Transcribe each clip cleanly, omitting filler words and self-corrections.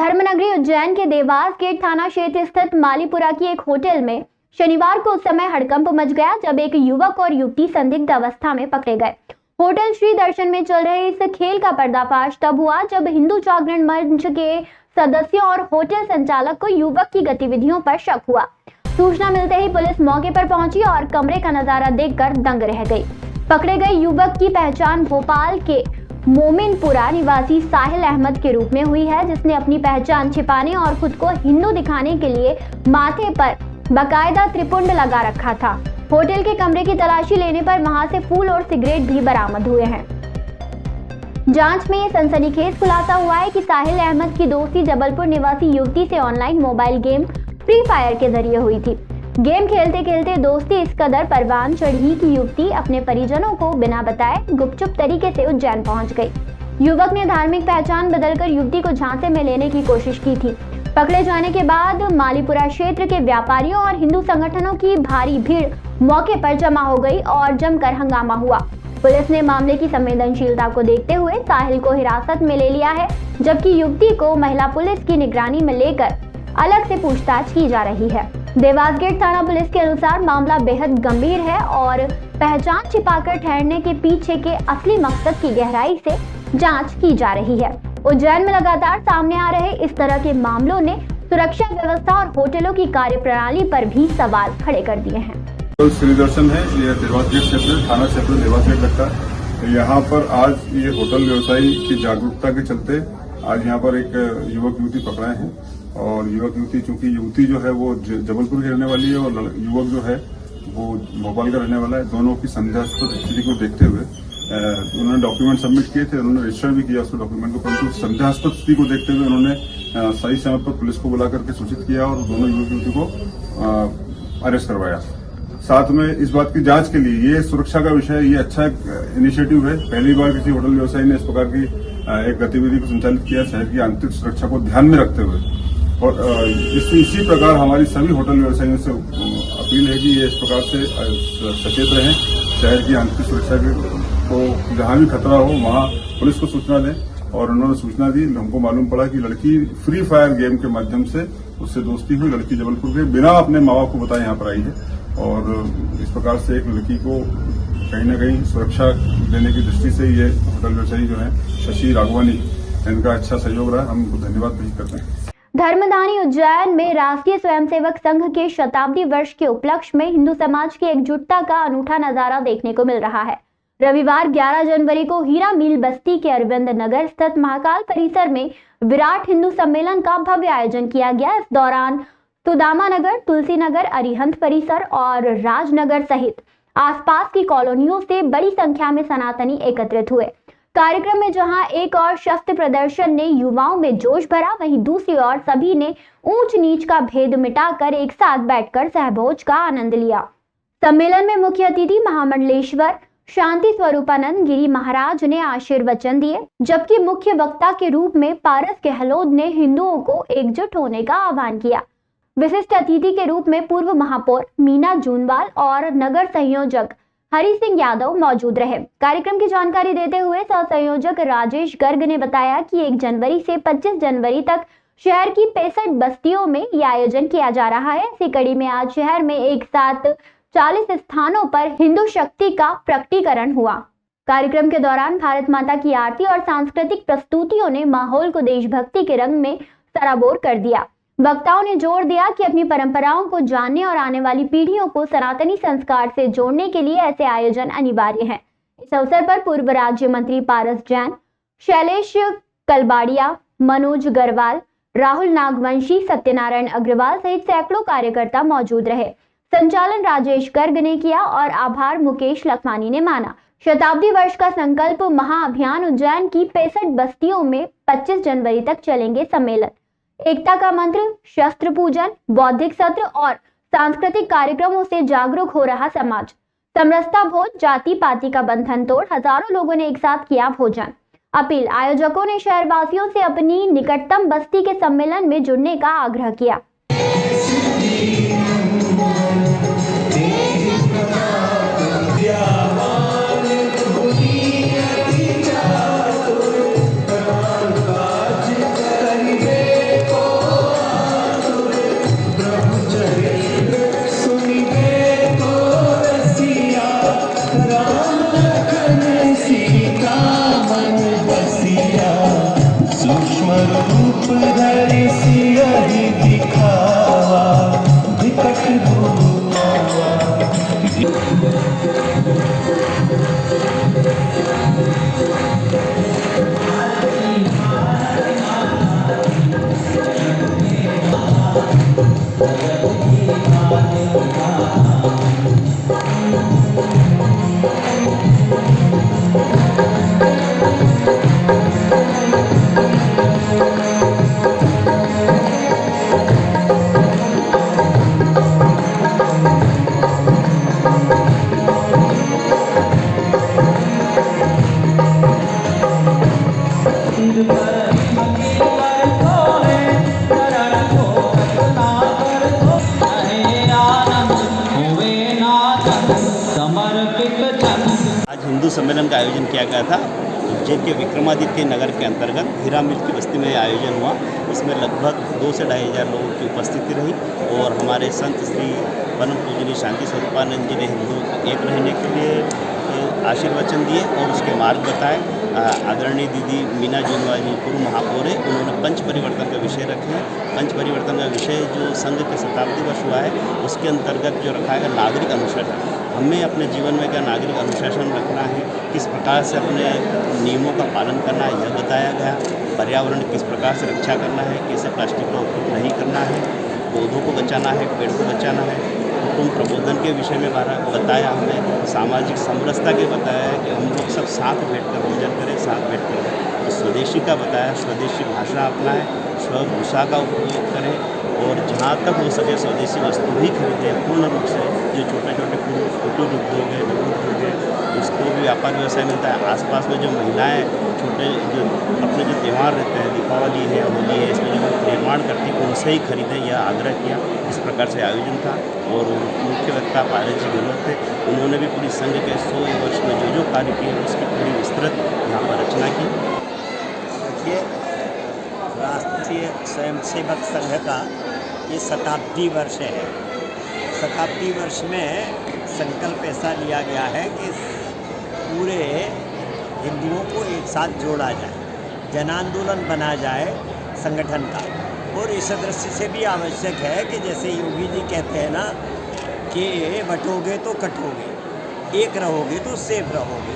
धर्मनगरी उज्जैन के देवास गेट थाना क्षेत्र स्थित मालीपुरा की एक होटल में शनिवार को उस समय हड़कंप मच गया जब एक युवक और युवती संदिग्ध अवस्था में पकड़े गए। होटल श्री दर्शन में चल रहे इस खेल का पर्दाफाश तब हुआ जब हिंदू जागरण मंच के सदस्यों और होटल संचालक को युवक की गतिविधियों पर शक हुआ। सूचना मिलते ही पुलिस मौके पर पहुंची और कमरे का नजारा देखकर दंग रह गई। पकड़े गए युवक की पहचान भोपाल के मोमिनपुरा निवासी साहिल अहमद के रूप में हुई है, जिसने अपनी पहचान छिपाने और खुद को हिंदू दिखाने के लिए माथे पर बाकायदा त्रिपुंड लगा रखा था। होटल के कमरे की तलाशी लेने पर वहां से फूल और सिगरेट भी बरामद हुए हैं। जांच में ये सनसनीखेज खुलासा हुआ है कि साहिल अहमद की दोस्ती जबलपुर निवासी युवती से online mobile game free fire के जरिए हुई थी। गेम खेलते खेलते दोस्ती इस कदर परवान चढ़ी कि युवती अपने परिजनों को बिना बताए गुपचुप तरीके से उज्जैन पहुंच गई। युवक ने धार्मिक पहचान बदलकर युवती को झांसे में लेने की कोशिश की थी। पकड़े जाने के बाद मालीपुरा क्षेत्र के व्यापारियों और हिंदू संगठनों की भारी भीड़ मौके पर जमा हो गई और जमकर हंगामा हुआ। पुलिस ने मामले की संवेदनशीलता को देखते हुए साहिल को हिरासत में ले लिया है, जबकि युवती को महिला पुलिस की निगरानी में लेकर अलग से पूछताछ की जा रही है। देवास गेट थाना पुलिस के अनुसार मामला बेहद गंभीर है और पहचान छिपाकर ठहरने के पीछे के असली मकसद की गहराई से जांच की जा रही है। उज्जैन में लगातार सामने आ रहे इस तरह के मामलों ने सुरक्षा व्यवस्था और होटलों की कार्यप्रणाली पर भी सवाल खड़े कर दिए हैं। तो श्री दर्शन है, यह देवास गेट क्षेत्र थाना क्षेत्र देवास गेट लगता है। यहाँ पर आज ये होटल व्यवसायी की जागरूकता के चलते आज यहाँ पर एक युवक युवती पकड़ाए हैं और युवक युवती चूंकि युवती जो है वो जबलपुर की रहने वाली है और युवक जो है वो भोपाल का रहने वाला है। दोनों की संदेहास्पद स्थिति को देखते हुए उन्होंने डॉक्यूमेंट सबमिट किए थे, उन्होंने रजिस्टर भी किया उसको डॉक्यूमेंट को, परंतु संदेहास्पद स्थिति को देखते हुए उन्होंने सही समय पर पुलिस को बुला करके सूचित किया और दोनों युवक युवती को अरेस्ट करवाया। साथ में इस बात की जांच के लिए ये सुरक्षा का विषय, ये अच्छा इनिशिएटिव है। पहली बार किसी होटल व्यवसायी ने इस प्रकार की एक गतिविधि को संचालित किया शहर की आंतरिक सुरक्षा को ध्यान में रखते हुए। और इसी प्रकार हमारी सभी होटल व्यवसायियों से अपील है कि ये इस प्रकार से सचेत रहें, शहर की आंतरिक सुरक्षा को जहां भी खतरा हो वहां पुलिस को सूचना दें। और उन्होंने सूचना दी, हमको मालूम पड़ा कि लड़की फ्री फायर गेम के माध्यम से उससे दोस्ती हुई। लड़की जबलपुर के बिना अपने माँ बाप को बताए यहाँ पर आई है और इस प्रकार से एक लड़की को कहीं न कहीं सुरक्षा देने की दृष्टि से ये होटल व्यवसायी जो है शशि राघवानी, इनका अच्छा सहयोग रहा। हम धन्यवाद पेश करते हैं। धर्मधानी उज्जैन में राष्ट्रीय स्वयंसेवक संघ के शताब्दी वर्ष के उपलक्ष्य में हिंदू समाज की एकजुटता का अनूठा नजारा देखने को मिल रहा है। रविवार 11 जनवरी को हीरा मील बस्ती के अरविंद नगर स्थित महाकाल परिसर में विराट हिंदू सम्मेलन का भव्य आयोजन किया गया। इस दौरान सुदामा नगर, तुलसी नगर, अरिहंत परिसर और राजनगर सहित आसपास की कॉलोनियों से बड़ी संख्या में सनातनी एकत्रित हुए। कार्यक्रम में जहां एक और शस्त्र प्रदर्शन ने युवाओं में जोश भरा, वहीं दूसरी ओर सभी ने ऊंच नीच का भेद मिटाकर एक साथ बैठकर सहभोज का आनंद लिया। सम्मेलन में मुख्य अतिथि महामंडलेश्वर शांति स्वरूपानंद गिरी महाराज ने आशीर्वचन दिए, जबकि मुख्य वक्ता के रूप में पारस गहलोत ने हिंदुओं को एकजुट होने का आह्वान किया। विशिष्ट अतिथि के रूप में पूर्व महापौर मीना जूनवाल और नगर संयोजक हरि सिंह यादव मौजूद रहे। कार्यक्रम की जानकारी देते हुए सह संयोजक राजेश गर्ग ने बताया कि 1 जनवरी से 25 जनवरी तक शहर की 65 बस्तियों में यह आयोजन किया जा रहा है। इसी कड़ी में आज शहर में एक साथ 40 स्थानों पर हिंदू शक्ति का प्रकटीकरण हुआ। कार्यक्रम के दौरान भारत माता की आरती और सांस्कृतिक प्रस्तुतियों ने माहौल को देशभक्ति के रंग में सराबोर कर दिया। वक्ताओं ने जोर दिया कि अपनी परंपराओं को जानने और आने वाली पीढ़ियों को सनातनी संस्कार से जोड़ने के लिए ऐसे आयोजन अनिवार्य हैं। इस अवसर पर पूर्व राज्य मंत्री पारस जैन, शैलेश कलबाड़िया, मनोज गरवाल, राहुल नागवंशी, सत्यनारायण अग्रवाल सहित सैकड़ों कार्यकर्ता मौजूद रहे। संचालन राजेश गर्ग ने किया और आभार मुकेश लखमानी ने माना। शताब्दी वर्ष का संकल्प महाअभियान उज्जैन की 65 बस्तियों में 25 जनवरी तक चलेंगे सम्मेलन। एकता का मंत्र, शस्त्र पूजन, बौद्धिक सत्र और सांस्कृतिक कार्यक्रमों से जागरूक हो रहा समाज। समरसता भोज, जाति पाति का बंधन तोड़, हजारों लोगों ने एक साथ किया भोजन। अपील, आयोजकों ने शहरवासियों से अपनी निकटतम बस्ती के सम्मेलन में जुड़ने का आग्रह किया। आज हिंदू सम्मेलन का आयोजन किया गया था उज्जैन के विक्रमादित्य नगर के अंतर्गत हीरा मिल की बस्ती में आयोजन हुआ। इसमें लगभग 2 से 2,500 लोगों की उपस्थिति रही और हमारे संत श्री परम पूजनीय शांति स्वरूपानंद जी ने हिंदू को एक रहने के लिए आशीर्वचन दिए और उसके मार्ग बताए। आदरणीय दीदी मीना जूनवानी पूर्व महापौर है, उन्होंने पंच परिवर्तन का विषय रखे हैं। पंच परिवर्तन का विषय जो संघ के शताब्दी वर्ष हुआ है उसके अंतर्गत जो रखा है नागरिक अनुशासन। हमें अपने जीवन में क्या नागरिक अनुशासन रखना है, किस प्रकार से अपने नियमों का पालन करना है, यह बताया गया। पर्यावरण किस प्रकार से रक्षा करना है, कैसे प्लास्टिक का उपयोग नहीं करना है, पौधों को बचाना है, पेड़ को बचाना है। कुटुंब प्रबोधन के विषय में बताया हमें। सामाजिक समरसता के बताया है कि हम लोग सब साथ बैठकर भोजन करें, साथ बैठकर। स्वदेशी का बताया, स्वदेशी भाषा अपनाएं, स्वभाषा का उपयोग करें और जहाँ तक हो सके स्वदेशी वस्तु भी खरीदें पूर्ण रूप से। जो छोटे छोटे कुटीर उद्योग है, लघु उद्योग है, उसको भी व्यापार व्यवसाय मिलता है। आसपास में जो महिलाएं छोटे जो अपने जो त्यौहार रहते हैं, दीपावली है, होली है, इसमें जो निर्माण करती है उनसे ही खरीदें, यह आग्रह किया। इस प्रकार से आयोजन था और मुख्य वक्ता पारस जी गहलोत थे। उन्होंने भी पूरी संघ के 100 वर्ष में जो कार्य किए उसकी पूरी विस्तृत यहाँ पर रचना की। देखिए, राष्ट्रीय स्वयंसेवक संघ का ये शताब्दी वर्ष है। शताब्दी वर्ष में संकल्प ऐसा लिया गया है कि पूरे हिंदुओं को एक साथ जोड़ा जाए, जन आंदोलन बना जाए संगठन का। और इस दृष्टि से भी आवश्यक है कि जैसे योगी जी कहते हैं ना कि बटोगे तो कटोगे, एक रहोगे तो सेफ रहोगे।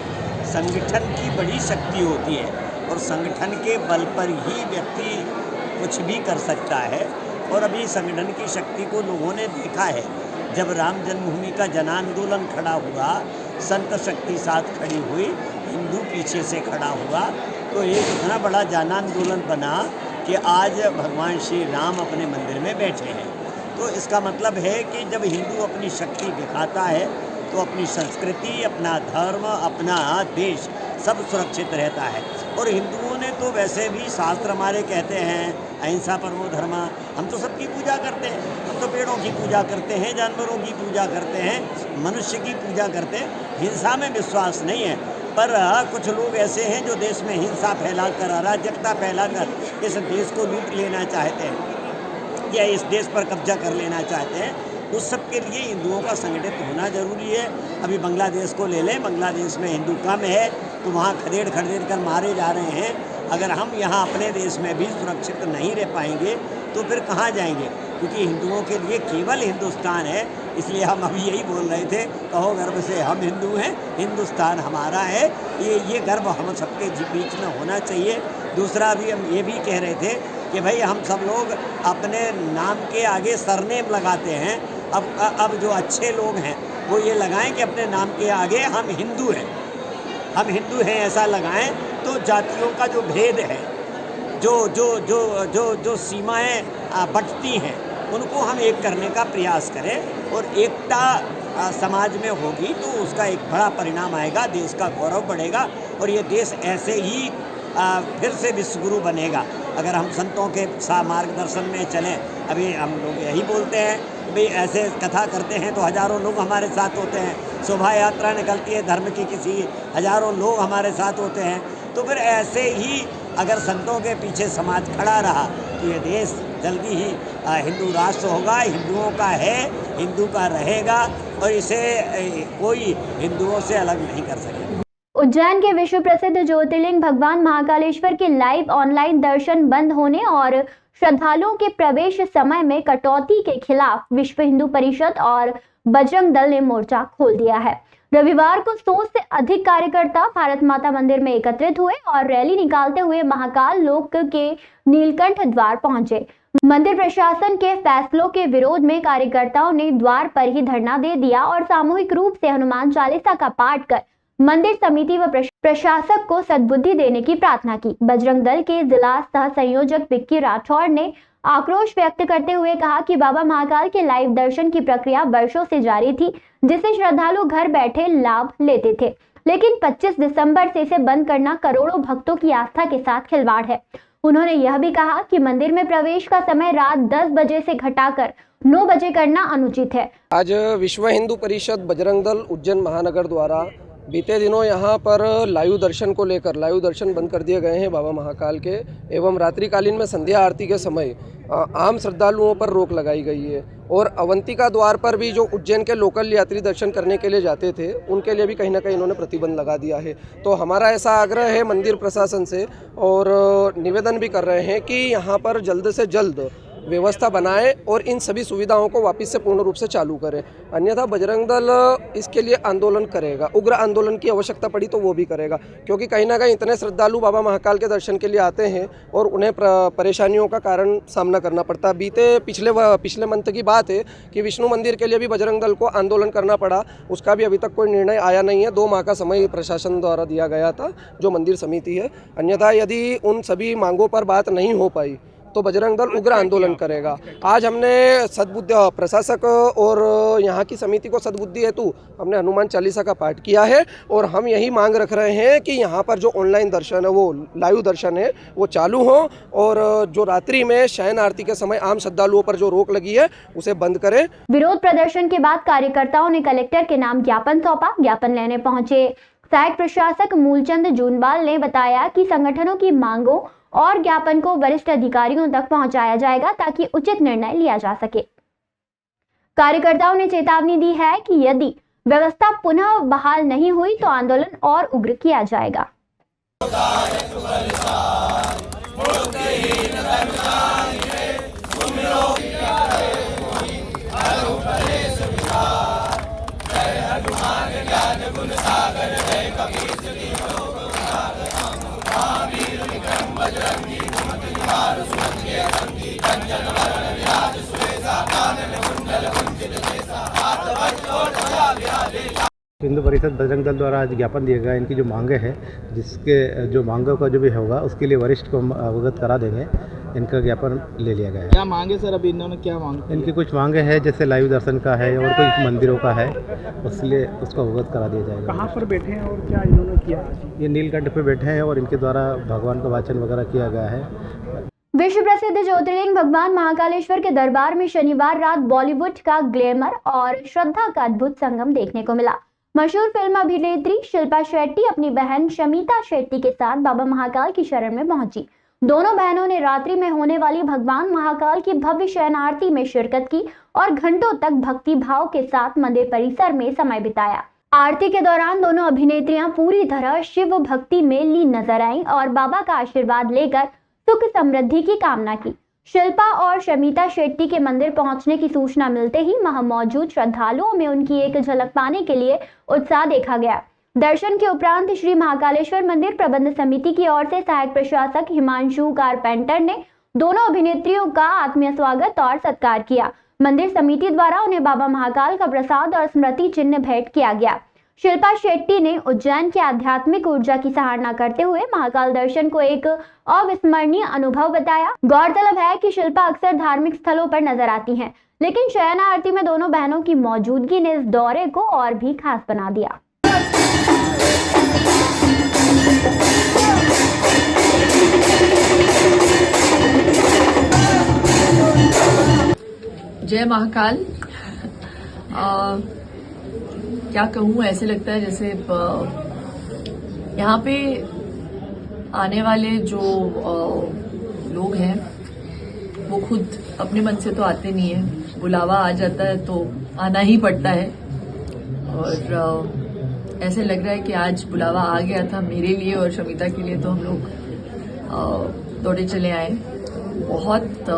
संगठन की बड़ी शक्ति होती है और संगठन के बल पर ही व्यक्ति कुछ भी कर सकता है। और अभी संगठन की शक्ति को लोगों ने देखा है। जब राम जन्मभूमि का जन आंदोलन खड़ा हुआ, संत शक्ति साथ खड़ी हुई, हिंदू पीछे से खड़ा हुआ, तो एक इतना बड़ा जन आंदोलन बना कि आज भगवान श्री राम अपने मंदिर में बैठे हैं। तो इसका मतलब है कि जब हिंदू अपनी शक्ति दिखाता है तो अपनी संस्कृति, अपना धर्म, अपना देश सब सुरक्षित रहता है। और हिंदुओं ने तो वैसे भी शास्त्र हमारे कहते हैं अहिंसा परमो धर्म। हम तो सबकी पूजा करते हैं, हम तो पेड़ों की पूजा करते हैं, जानवरों की पूजा करते हैं, मनुष्य की पूजा करते हैं। हिंसा में विश्वास नहीं है। पर कुछ लोग ऐसे हैं जो देश में हिंसा फैलाकर, अराजकता फैलाकर इस देश को लूट लेना चाहते हैं या इस देश पर कब्जा कर लेना चाहते हैं। उस सब के लिए हिंदुओं का संगठित होना जरूरी है। अभी बांग्लादेश को ले लें, बांग्लादेश में हिंदू कम है तो वहाँ खदेड़ कर मारे जा रहे हैं। अगर हम यहाँ अपने देश में भी सुरक्षित नहीं रह पाएंगे तो फिर कहाँ जाएंगे? क्योंकि हिंदुओं के लिए केवल हिंदुस्तान है। इसलिए हम अभी यही बोल रहे थे, कहो गर्व से हम हिंदू हैं, हिंदुस्तान हमारा है। ये गर्व हम सबके बीच में होना चाहिए। दूसरा भी हम ये भी कह रहे थे कि भाई हम सब लोग अपने नाम के आगे सरनेम लगाते हैं। अब जो अच्छे लोग हैं वो ये लगाएं कि अपने नाम के आगे हम हिंदू हैं, हम हिंदू हैं ऐसा लगाएं। तो जातियों का जो भेद है, जो सीमाएं बंटती हैं, उनको हम एक करने का प्रयास करें और एकता समाज में होगी तो उसका एक बड़ा परिणाम आएगा, देश का गौरव बढ़ेगा और ये देश ऐसे ही फिर से विश्वगुरु बनेगा अगर हम संतों के मार्गदर्शन में चलें। अभी हम लोग यही बोलते हैं भाई ऐसे कथा करते हैं तो हज़ारों लोग हमारे साथ होते हैं, शोभा यात्रा निकलती है धर्म की किसी, हज़ारों लोग हमारे साथ होते हैं। तो फिर ऐसे ही अगर संतों के पीछे समाज खड़ा रहा तो ये देश जल्दी ही हिंदू राष्ट्र होगा, हिंदुओं का है, हिंदू का रहेगा और इसे कोई हिंदुओं से अलग नहीं कर सकेगा। उज्जैन के विश्व प्रसिद्ध ज्योतिर्लिंग भगवान महाकालेश्वर के लाइव ऑनलाइन दर्शन बंद होने और श्रद्धालुओं के प्रवेश समय में कटौती के खिलाफ विश्व हिंदू परिषद और बजरंग दल ने मोर्चा खोल दिया है। रविवार को 100 से अधिक कार्यकर्ता भारत माता मंदिर में एकत्रित हुए और रैली निकालते हुए महाकाल लोक के नीलकंठ द्वार पहुंचे। मंदिर प्रशासन के फैसलों के विरोध में कार्यकर्ताओं ने द्वार पर ही धरना दे दिया और सामूहिक रूप से हनुमान चालीसा का पाठ कर मंदिर समिति व प्रशासक को सद्बुद्धि देने की प्रार्थना की। बजरंग दल के जिला सह संयोजक विक्की राठौड़ ने आक्रोश व्यक्त करते हुए कहा कि बाबा महाकाल के लाइव दर्शन की प्रक्रिया वर्षों से जारी थी, जिसे श्रद्धालु घर बैठे लाभ लेते थे, लेकिन 25 दिसंबर से इसे बंद करना करोड़ों भक्तों की आस्था के साथ खिलवाड़ है। उन्होंने यह भी कहा कि मंदिर में प्रवेश का समय रात 10 बजे से घटाकर 9 बजे करना अनुचित है। आज विश्व हिंदू परिषद बजरंग दल उज्जैन महानगर द्वारा बीते दिनों यहाँ पर लाइव दर्शन को लेकर लाइव दर्शन बंद कर दिए गए हैं बाबा महाकाल के, एवं रात्रिकालीन में संध्या आरती के समय आम श्रद्धालुओं पर रोक लगाई गई है। और अवंतिका द्वार पर भी जो उज्जैन के लोकल यात्री दर्शन करने के लिए जाते थे, उनके लिए भी कहीं ना कहीं इन्होंने प्रतिबंध लगा दिया है। तो हमारा ऐसा आग्रह है मंदिर प्रशासन से और निवेदन भी कर रहे हैं कि यहाँ पर जल्द से जल्द व्यवस्था बनाए और इन सभी सुविधाओं को वापस से पूर्ण रूप से चालू करें, अन्यथा बजरंग दल इसके लिए आंदोलन करेगा। उग्र आंदोलन की आवश्यकता पड़ी तो वो भी करेगा, क्योंकि कहीं ना कहीं इतने श्रद्धालु बाबा महाकाल के दर्शन के लिए आते हैं और उन्हें परेशानियों का कारण सामना करना पड़ता है। पिछले मंथ की बात है कि विष्णु मंदिर के लिए भी बजरंग दल को आंदोलन करना पड़ा, उसका भी अभी तक कोई निर्णय आया नहीं है। 2 माह का समय प्रशासन द्वारा दिया गया था, जो मंदिर समिति है। अन्यथा यदि उन सभी मांगों पर बात नहीं हो पाई तो बजरंग दल उग्र आंदोलन करेगा। आज हमने सद्बुद्धि प्रशासक और यहाँ की समिति को सद्बुद्धि हेतु हमने हनुमान चालीसा का पाठ किया है और हम यही मांग रख रहे हैं कि यहाँ पर जो ऑनलाइन दर्शन है, वो लाइव दर्शन है, वो चालू हो और जो रात्रि में शयन आरती के समय आम श्रद्धालुओं पर जो रोक लगी है उसे बंद करें। विरोध प्रदर्शन के बाद कार्यकर्ताओं ने कलेक्टर के नाम ज्ञापन सौंपा। ज्ञापन लेने पहुंचे सहायक प्रशासक मूलचंद जूनवाल ने बताया कि संगठनों की मांगों और ज्ञापन को वरिष्ठ अधिकारियों तक पहुंचाया जाएगा ताकि उचित निर्णय लिया जा सके। कार्यकर्ताओं ने चेतावनी दी है कि यदि व्यवस्था पुनः बहाल नहीं हुई तो आंदोलन और उग्र किया जाएगा। हिंदू परिषद बजरंग दल द्वारा आज ज्ञापन दिया गया। इनकी जो मांगे हैं, जिसके जो मांगों का जो भी होगा उसके लिए वरिष्ठ को अवगत करा देंगे। इनका ज्ञापन ले लिया गया है। क्या मांगे सर? अभी इन्होंने क्या मांग? इनकी कुछ मांगे हैं, जैसे लाइव दर्शन का है और कोई मंदिरों का है, उसलिए उसको अवगत करा दिया जाएगा। कहाँ पर बैठे हैं और क्या इन्होंने किया? ये नीलकंठ पे बैठे हैं और इनके द्वारा भगवान का वाचन वगैरह किया गया है। विश्व प्रसिद्ध ज्योतिर्लिंग भगवान महाकालेश्वर के दरबार में शनिवार रात बॉलीवुड का ग्लैमर और श्रद्धा का अद्भुत संगम देखने को मिला। मशहूर फिल्म अभिनेत्री शिल्पा शेट्टी अपनी बहन शमिता शेट्टी के साथ बाबा महाकाल की शरण में पहुंची। दोनों बहनों ने रात्रि में होने वाली भगवान महाकाल की भव्य शयन आरती में शिरकत की और घंटों तक भक्ति भाव के साथ मंदिर परिसर में समय बिताया। आरती के दौरान दोनों अभिनेत्रियां पूरी तरह शिव भक्ति में लीन नजर आईं और बाबा का आशीर्वाद लेकर सुख समृद्धि की कामना की। शिल्पा और शमिता शेट्टी के मंदिर पहुंचने की सूचना मिलते ही वहां मौजूद श्रद्धालुओं में उनकी एक झलक पाने के लिए उत्साह देखा गया। दर्शन के उपरांत श्री महाकालेश्वर मंदिर प्रबंध समिति की ओर से सहायक प्रशासक हिमांशु कारपेंटर ने दोनों अभिनेत्रियों का आत्मीय स्वागत और सत्कार किया। मंदिर समिति द्वारा उन्हें बाबा महाकाल का प्रसाद और स्मृति चिन्ह भेंट किया गया। शिल्पा शेट्टी ने उज्जैन की आध्यात्मिक ऊर्जा की सराहना करते हुए महाकाल दर्शन को एक अविस्मरणीय अनुभव बताया। गौरतलब है कि शिल्पा अक्सर धार्मिक स्थलों पर नजर आती हैं, लेकिन शयन आरती में दोनों बहनों की मौजूदगी ने इस दौरे को और भी खास बना दिया। जय महाकाल। क्या कहूँ, ऐसे लगता है जैसे यहाँ पे आने वाले जो लोग हैं वो खुद अपने मन से तो आते नहीं है, बुलावा आ जाता है तो आना ही पड़ता है। और ऐसे लग रहा है कि आज बुलावा आ गया था मेरे लिए और शमिता के लिए, तो हम लोग दौड़े चले आए। बहुत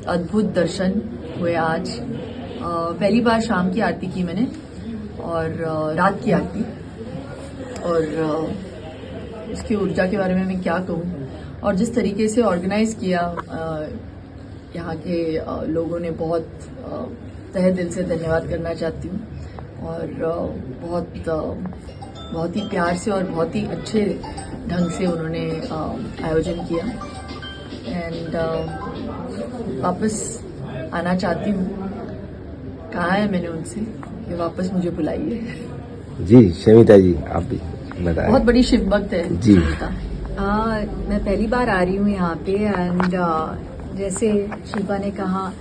अद्भुत दर्शन हुए आज। पहली बार शाम की आरती की मैंने और रात की आरती, और उसकी ऊर्जा के बारे में मैं क्या कहूँ, और जिस तरीके से ऑर्गेनाइज किया यहाँ के लोगों ने, बहुत तहे दिल से धन्यवाद करना चाहती हूँ। और बहुत ही प्यार से और बहुत ही अच्छे ढंग से उन्होंने आयोजन किया। एंड वापस आना चाहती हूँ। कहा है मैंने उनसे कि वापस मुझे बुलाइए। जी शमिता जी, आप भी बताएं। बहुत बड़ी शिव भक्त है जी। शमिता। मैं पहली बार आ रही हूँ यहाँ पे, एंड जैसे शिल्पा ने कहा,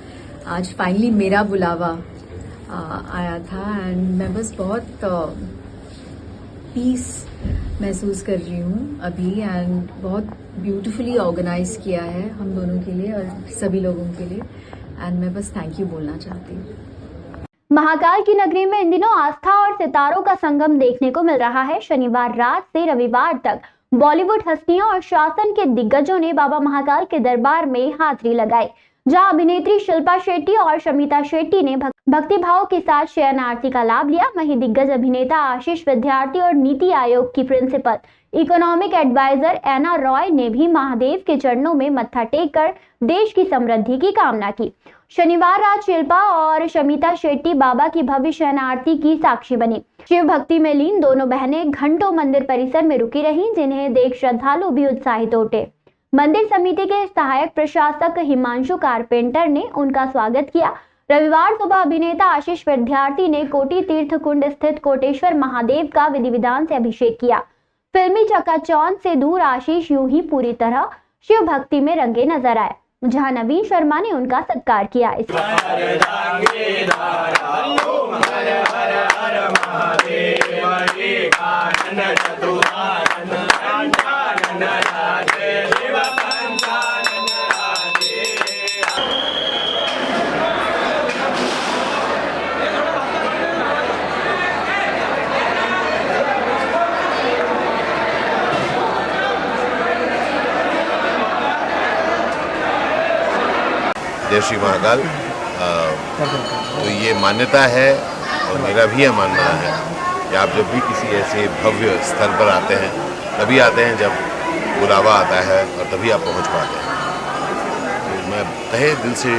आज फाइनली मेरा बुलावा आया था, एंड मैं बस बहुत पीस महसूस कर रही हूँ अभी, एंड बहुत ब्यूटीफुली ऑर्गेनाइज किया है हम दोनों के लिए और सभी लोगों के लिए, एंड मैं बस थैंक यू बोलना चाहती हूँ। महाकाल की नगरी में इन दिनों आस्था और सितारों का संगम देखने को मिल रहा है। शनिवार रात से रविवार तक बॉलीवुड हस्तियों और शासन के दिग्गजों ने बाबा महाकाल के दरबार में हाजिरी लगाई, जहां अभिनेत्री शिल्पा शेट्टी और शमिता शेट्टी ने भक्तिभाव के साथ शयन आरती का लाभ लिया। वहीं दिग्गज अभिनेता आशीष विद्यार्थी और नीति आयोग की प्रिंसिपल इकोनॉमिक एडवाइजर एना रॉय ने भी महादेव के चरणों में मत्था टेककर देश की समृद्धि की कामना की। शनिवार रात शिल्पा और शमिता शेट्टी बाबा की भव्य शयन आरती की साक्षी बनी। शिव भक्ति में लीन दोनों बहनें घंटों मंदिर परिसर में रुकी रहीं, जिन्हें देख श्रद्धालु भी उत्साहित उठे। मंदिर समिति के सहायक प्रशासक हिमांशु कारपेंटर ने उनका स्वागत किया। रविवार सुबह अभिनेता आशीष विद्यार्थी ने कोटि तीर्थ कुंड स्थित कोटेश्वर महादेव का विधि विधान से अभिषेक किया। फिल्मी चकाचौंध से दूर आशीष यूं ही पूरी तरह शिव भक्ति में रंगे नजर आए, जहां नवीन शर्मा ने उनका सत्कार किया। जय श्री महाकाल। तो ये मान्यता है और मेरा भी यह मानना है कि आप जब भी किसी ऐसे भव्य स्थल पर आते हैं तभी आते हैं जब बुलावा आता है और तभी आप पहुंच पाते हैं। तो मैं तहे दिल से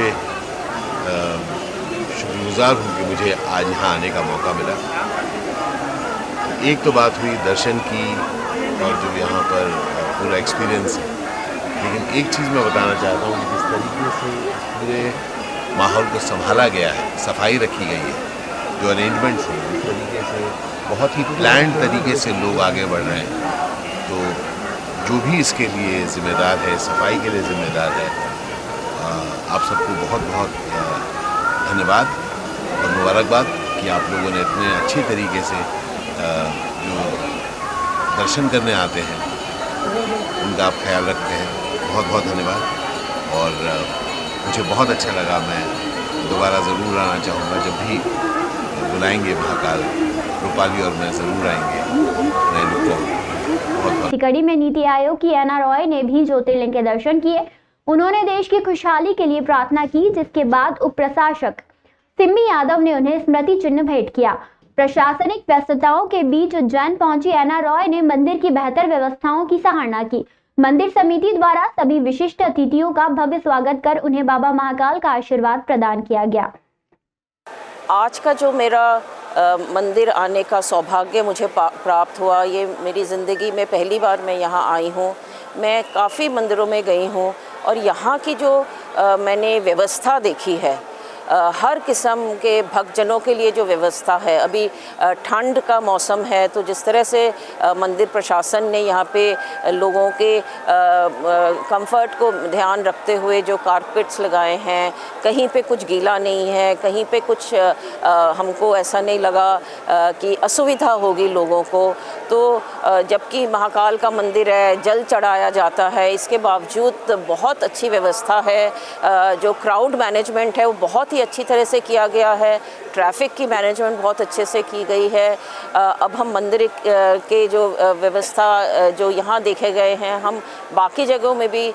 शुक्रगुजार हूँ कि मुझे आज यहाँ आने का मौका मिला। एक तो बात हुई दर्शन की और जो यहाँ पर पूरा एक्सपीरियंस है, लेकिन एक चीज़ मैं बताना चाहता हूँ कि जिस तरीके से पूरे माहौल को संभाला गया है, सफाई रखी गई है, जो अरेंजमेंट्स हैं, इस तरीके से बहुत ही प्लान्ड तरीके से लोग आगे बढ़ रहे हैं। तो जो भी इसके लिए ज़िम्मेदार है, सफाई के लिए ज़िम्मेदार है, आप सबको बहुत बहुत धन्यवाद और मुबारकबाद कि आप लोगों ने इतने अच्छे तरीके से जो दर्शन करने आते हैं उनका आप ख्याल रखते हैं। बहुत बहुत धन्यवाद। और मुझे बहुत अच्छा लगा। मैं दोबारा ज़रूर आना चाहूँगा, जब भी बुलाएंगे महाकाल, रूपाली और मैं ज़रूर आएंगे नए लुक। इसी कड़ी में नीति आयोग की एना रॉय ने भी ज्योतिर्लिंग के दर्शन किए। उन्होंने देश की खुशहाली के लिए प्रार्थना की, जिसके बाद उप प्रशासक सिम्मी यादव ने उन्हें स्मृति चिन्ह भेंट किया। प्रशासनिक व्यस्तताओं के बीच उज्जैन पहुंची एना रॉय ने मंदिर की बेहतर व्यवस्थाओं की सराहना की। मंदिर समिति द्वारा सभी विशिष्ट अतिथियों का भव्य स्वागत कर उन्हें बाबा महाकाल का आशीर्वाद प्रदान किया गया। आज का जो मेरा मंदिर आने का सौभाग्य मुझे प्राप्त हुआ, ये मेरी ज़िंदगी में पहली बार मैं यहाँ आई हूँ। मैं काफ़ी मंदिरों में गई हूँ और यहाँ की जो मैंने व्यवस्था देखी है, हर किस्म के भक्तजनों के लिए जो व्यवस्था है, अभी ठंड का मौसम है तो जिस तरह से मंदिर प्रशासन ने यहाँ पे लोगों के कंफर्ट को ध्यान रखते हुए जो कारपेट्स लगाए हैं, कहीं पे कुछ गीला नहीं है, कहीं पे कुछ हमको ऐसा नहीं लगा कि असुविधा होगी लोगों को। तो जबकि महाकाल का मंदिर है, जल चढ़ाया जाता है, इसके बावजूद बहुत अच्छी व्यवस्था है। जो क्राउड मैनेजमेंट है वो बहुत ही अच्छी तरह से किया गया है। ट्रैफिक की मैनेजमेंट बहुत अच्छे से की गई है। अब हम मंदिर के जो व्यवस्था जो यहाँ देखे गए हैं, हम बाकी जगहों में भी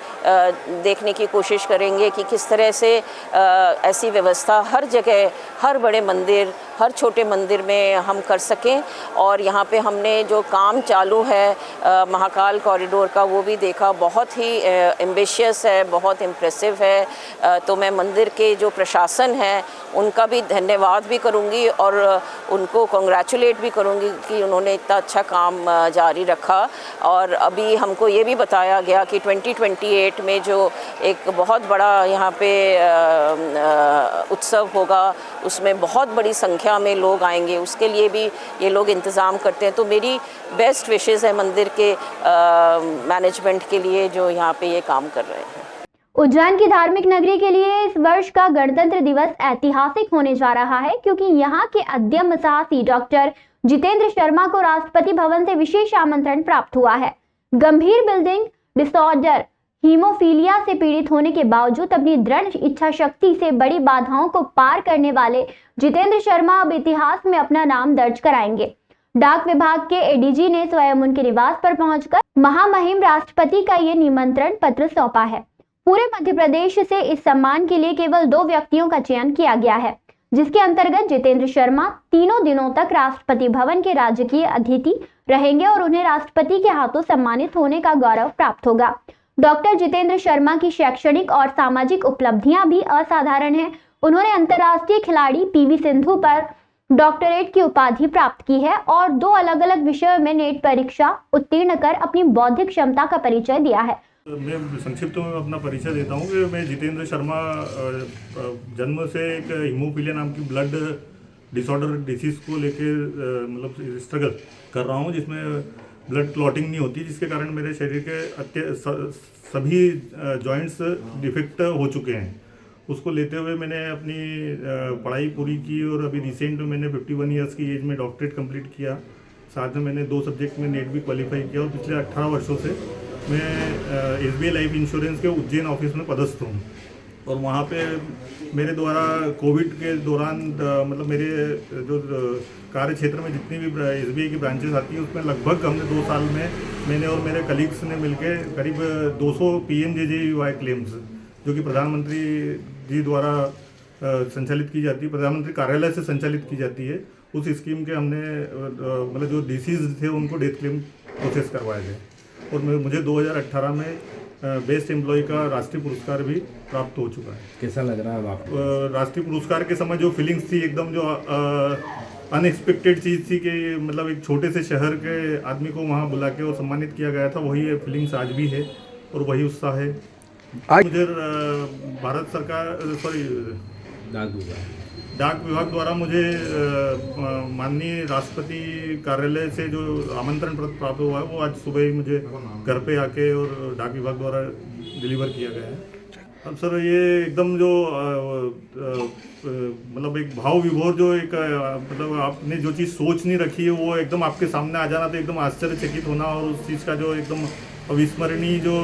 देखने की कोशिश करेंगे कि किस तरह से ऐसी व्यवस्था हर जगह, हर बड़े मंदिर हर छोटे मंदिर में हम कर सकें। और यहाँ पे हमने जो काम चालू है महाकाल कॉरिडोर का वो भी देखा, बहुत ही एम्बिशियस है, बहुत इम्प्रेसिव है। तो मैं मंदिर के जो प्रशासन है उनका भी धन्यवाद भी करूँगी और उनको कंग्रेचुलेट भी करूँगी कि उन्होंने इतना अच्छा काम जारी रखा। और अभी हमको ये भी बताया गया कि 2028 में जो एक बहुत बड़ा यहाँ पे उत्सव होगा उसमें बहुत बड़ी संख्या में लोग आएंगे, उसके लिए भी ये लोग इंतज़ाम करते हैं। तो मेरी बेस्ट विशेज़ है मंदिर के मैनेजमेंट के लिए जो यहाँ पे ये काम कर रहे हैं। उज्जैन की धार्मिक नगरी के लिए इस वर्ष का गणतंत्र दिवस ऐतिहासिक होने जा रहा है, क्योंकि यहाँ के अध्यम साहसी डॉक्टर जितेंद्र शर्मा को राष्ट्रपति भवन से विशेष आमंत्रण प्राप्त हुआ है। गंभीर बिल्डिंग डिसऑर्डर हीमोफीलिया से पीड़ित होने के बावजूद अपनी दृढ़ इच्छा शक्ति से बड़ी बाधाओं को पार करने वाले जितेंद्र शर्मा अब इतिहास में अपना नाम दर्ज कराएंगे। डाक विभाग के एडीजी ने स्वयं उनके निवास पर पहुंचकर महामहिम राष्ट्रपति का ये निमंत्रण पत्र सौंपा है। पूरे मध्य प्रदेश से इस सम्मान के लिए केवल 2 व्यक्तियों का चयन किया गया है, जिसके अंतर्गत जितेंद्र शर्मा 3 दिनों तक राष्ट्रपति भवन के राजकीय अतिथि रहेंगे और उन्हें राष्ट्रपति के हाथों सम्मानित होने का गौरव प्राप्त होगा। डॉक्टर जितेंद्र शर्मा की शैक्षणिक और सामाजिक उपलब्धियां भी असाधारण हैं। उन्होंने अंतर्राष्ट्रीय खिलाड़ी पीवी सिंधु पर डॉक्टरेट की उपाधि प्राप्त की है और 2 अलग अलग विषयों में नेट परीक्षा उत्तीर्ण कर अपनी बौद्धिक क्षमता का परिचय दिया है। मैं संक्षिप्त में अपना परिचय देता हूँ कि मैं जितेंद्र शर्मा जन्म से एक हीमोफीलिया नाम की ब्लड डिसऑर्डर डिसीज़ को लेके मतलब स्ट्रगल कर रहा हूँ, जिसमें ब्लड क्लॉटिंग नहीं होती, जिसके कारण मेरे शरीर के सभी जॉइंट्स डिफेक्ट हो चुके हैं। उसको लेते हुए मैंने अपनी पढ़ाई पूरी की और अभी रिसेंट में मैंने 51 ईयर्स की एज में डॉक्टरेट कंप्लीट किया। साथ में मैंने 2 सब्जेक्ट में नेट भी क्वालिफाई किया और पिछले 18 वर्षों से मैं SBI लाइफ इंश्योरेंस के उज्जैन ऑफिस में पदस्थ हूँ। और वहाँ पे मेरे द्वारा कोविड के दौरान मतलब मेरे जो कार्य क्षेत्र में जितनी भी SBI की ब्रांचेस आती हैं उसमें लगभग हमने 2 साल में मैंने और मेरे कलीग्स ने मिलके करीब 200 PMJJBY क्लेम्स जो कि प्रधानमंत्री जी द्वारा संचालित की जाती है, प्रधानमंत्री कार्यालय से संचालित की जाती है, उस स्कीम के हमने मतलब जो डिसीज थे उनको डेथ क्लेम प्रोसेस करवाए थे। और मुझे 2018 में बेस्ट एम्प्लॉय का राष्ट्रीय पुरस्कार भी प्राप्त हो चुका है। कैसा लग रहा है आपको? राष्ट्रीय पुरस्कार के समय जो फीलिंग्स थी एकदम जो अनएक्सपेक्टेड चीज़ थी कि मतलब एक छोटे से शहर के आदमी को वहाँ बुला के और सम्मानित किया गया था, वही फीलिंग्स आज भी है और वही उत्साह है। मुझे भारत सरकार डाक विभाग द्वारा मुझे माननीय राष्ट्रपति कार्यालय से जो आमंत्रण पत्र प्राप्त हुआ है वो आज सुबह ही मुझे घर पे आके और डाक विभाग द्वारा डिलीवर किया गया है। अब सर ये एकदम जो मतलब एक भाव विभोर जो एक मतलब आपने जो चीज़ सोच नहीं रखी है वो एकदम आपके सामने आ जाना, तो एकदम आश्चर्यचकित होना और उस चीज़ का जो एकदम अविस्मरणीय जो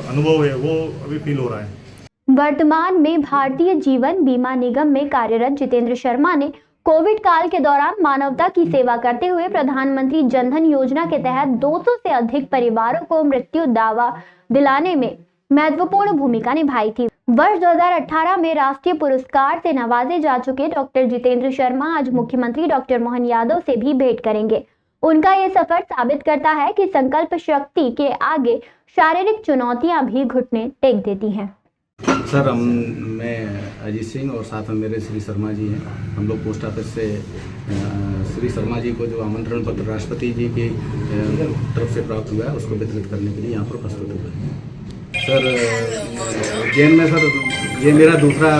अनुभव है वो अभी फील हो रहा है। वर्तमान में भारतीय जीवन बीमा निगम में कार्यरत जितेंद्र शर्मा ने कोविड काल के दौरान मानवता की सेवा करते हुए प्रधानमंत्री जनधन योजना के तहत 200 से अधिक परिवारों को मृत्यु दावा दिलाने में महत्वपूर्ण भूमिका निभाई थी। वर्ष 2018 में राष्ट्रीय पुरस्कार से नवाजे जा चुके डॉक्टर जितेंद्र शर्मा आज मुख्यमंत्री डॉक्टर मोहन यादव से भी भेंट करेंगे। उनका ये सफर साबित करता है कि संकल्प शक्ति के आगे शारीरिक चुनौतियां भी घुटने टेक देती हैं। सर मैं अजीत सिंह और साथ में मेरे श्री शर्मा जी हैं। हम लोग पोस्ट ऑफिस से श्री शर्मा जी को जो आमंत्रण पत्र राष्ट्रपति जी की तरफ से प्राप्त हुआ है उसको वितरित करने के लिए यहाँ पर प्रस्तुत हुआ है। सर उज्जैन में सर ये मेरा दूसरा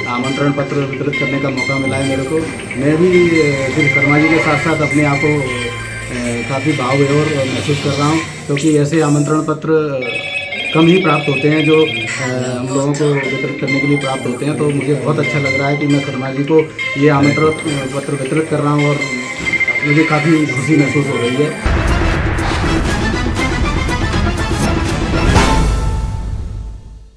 आमंत्रण पत्र वितरित करने का मौका मिला है मेरे को। मैं भी श्री शर्मा जी के साथ साथ अपने आप को काफ़ी भाव विभोर महसूस कर रहा हूँ, क्योंकि ऐसे आमंत्रण पत्र कम ही प्राप्त होते हैं जो हम लोगों को वितरित करने के लिए प्राप्त होते हैं। तो मुझे बहुत अच्छा लग रहा है कि मैं शर्मा जी को ये आमंत्रण पत्र वितरित कर रहा हूँ और मुझे काफ़ी खुशी महसूस हो रही है।